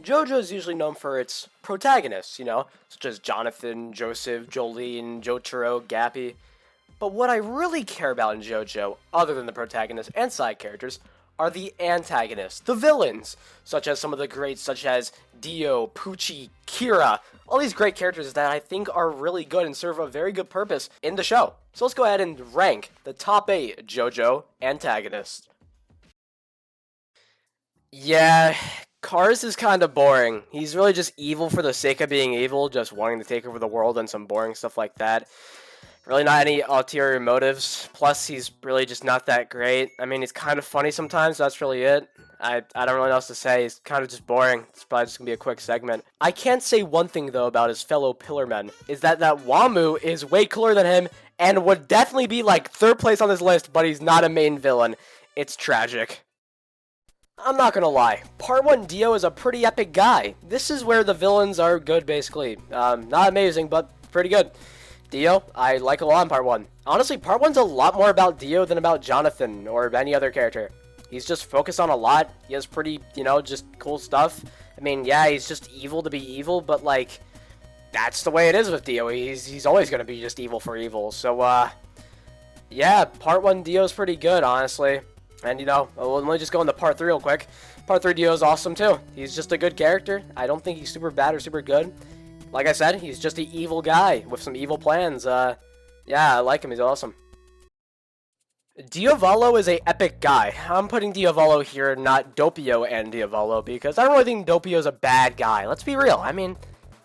JoJo is usually known for its protagonists, such as Jonathan, Joseph, Jolene, Jotaro, Gappy. But what I really care about in JoJo, other than the protagonists and side characters, are the antagonists, the villains, such as some of the greats, such as Dio, Pucci, Kira, all these great characters that I think are really good and serve a very good purpose in the show. So let's go ahead and rank the top 8 JoJo antagonists. Yeah, Cars is kind of boring. He's really just evil for the sake of being evil, just wanting to take over the world and some boring stuff like that. Really not any ulterior motives. Plus, he's really just not that great. I mean, he's kind of funny sometimes. That's really it. I don't really know what else to say. He's kind of just boring. It's probably just going to be a quick segment. I can't say one thing, though, about his fellow Pillarmen. Is that Wamu is way cooler than him and would definitely be, like, 3rd place on this list, but he's not a main villain. It's tragic. I'm not gonna lie, Part 1 Dio is a pretty epic guy. This is where the villains are good, basically. Not amazing, but pretty good. Dio, I like a lot in Part 1. Honestly, Part 1's a lot more about Dio than about Jonathan or any other character. He's just focused on a lot. He has pretty, just cool stuff. I mean, yeah, he's just evil to be evil, but, like, that's the way it is with Dio. He's always gonna be just evil for evil. So, yeah, Part 1 Dio's pretty good, honestly. And, let me just go into Part 3 real quick. Part 3 Dio is awesome, too. He's just a good character. I don't think he's super bad or super good. Like I said, he's just an evil guy with some evil plans. Yeah, I like him. He's awesome. Diavolo is a epic guy. I'm putting Diavolo here, not Doppio and Diavolo, because I don't really think Doppio's a bad guy. Let's be real. I mean,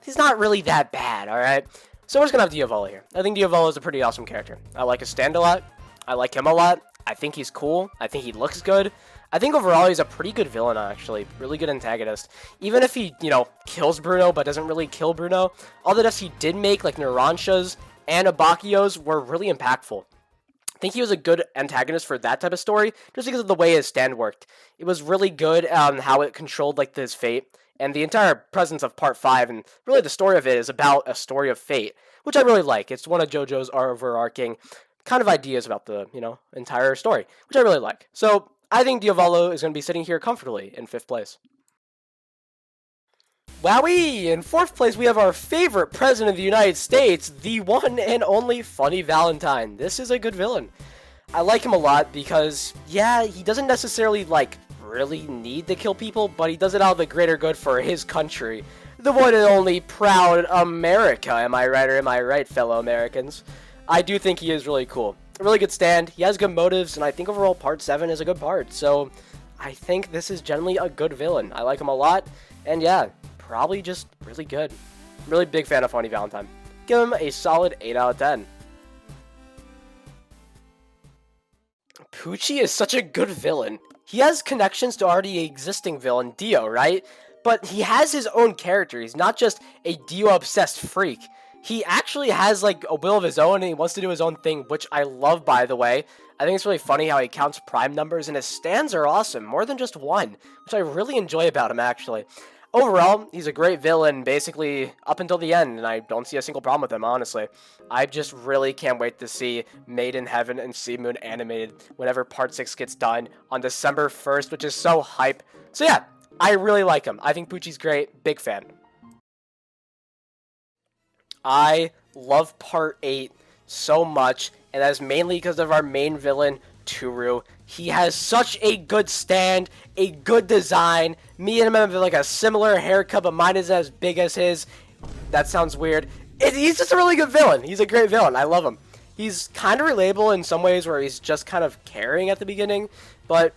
he's not really that bad, alright? So we're just gonna have Diavolo here. I think Diavolo is a pretty awesome character. I like his stand a lot. I like him a lot. I think he's cool. I think he looks good. I think overall he's a pretty good villain, actually. Really good antagonist. Even if he, kills Bruno, but doesn't really kill Bruno, all the deaths he did make, like Narancia's and Abakiyo's, were really impactful. I think he was a good antagonist for that type of story, just because of the way his stand worked. It was really good how it controlled, like, his fate. And the entire presence of Part 5, and really the story of it, is about a story of fate, which I really like. It's one of JoJo's overarching kind of ideas about the, entire story, which I really like. So I think Diavolo is going to be sitting here comfortably in 5th place. Wowee! In 4th place, we have our favorite president of the United States, the one and only Funny Valentine. This is a good villain. I like him a lot because, yeah, he doesn't necessarily, really need to kill people, but he does it out of the greater good for his country. The one and only proud America, am I right or am I right, fellow Americans? I do think he is really cool. A really good stand. He has good motives, and I think overall Part 7 is a good part. So I think this is generally a good villain. I like him a lot, and yeah, probably just really good. Really big fan of Funny Valentine. Give him a solid 8 out of 10. Pucci is such a good villain. He has connections to already existing villain Dio, right? But he has his own character. He's not just a Dio-obsessed freak. He actually has, a will of his own, and he wants to do his own thing, which I love, by the way. I think it's really funny how he counts prime numbers, and his stands are awesome, more than just one, which I really enjoy about him, actually. Overall, he's a great villain, basically, up until the end, and I don't see a single problem with him, honestly. I just really can't wait to see Made in Heaven and Sea Moon animated whenever Part 6 gets done on December 1st, which is so hype. So yeah, I really like him. I think Pucci's great, big fan. I love Part 8 so much, and that is mainly because of our main villain, Toru. He has such a good stand, a good design. Me and him have a similar haircut, but mine isn't as big as his. That sounds weird. He's just a really good villain. He's a great villain. I love him. He's kind of relatable in some ways where he's just kind of caring at the beginning, but,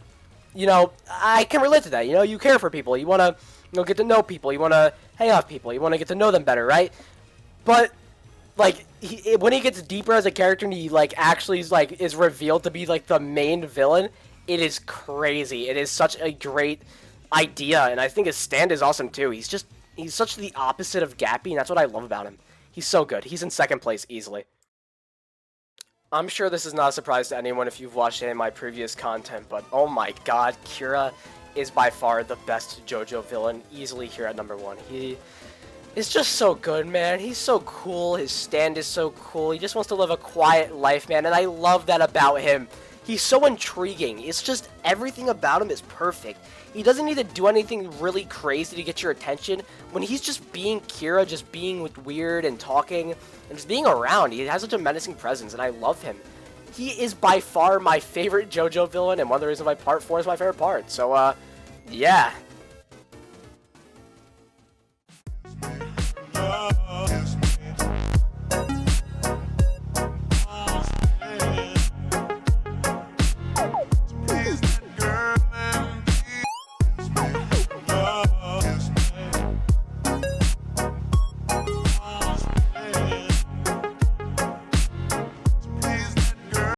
I can relate to that. You care for people. You want to, get to know people. You want to hang out with people. You want to get to know them better, right? But, when he gets deeper as a character and he, actually is revealed to be, the main villain, it is crazy. It is such a great idea, and I think his stand is awesome, too. He's such the opposite of Gappy, and that's what I love about him. He's so good. He's in 2nd place, easily. I'm sure this is not a surprise to anyone if you've watched any of my previous content, but oh my god, Kira is by far the best JoJo villain, easily here at number 1. It's just so good, man. He's so cool. His stand is so cool. He just wants to live a quiet life, man, and I love that about him. He's so intriguing. It's just everything about him is perfect. He doesn't need to do anything really crazy to get your attention. When he's just being Kira, just being weird and talking, and just being around, he has such a menacing presence, and I love him. He is by far my favorite JoJo villain, and one of the reasons why Part 4 is my favorite part. So, yeah.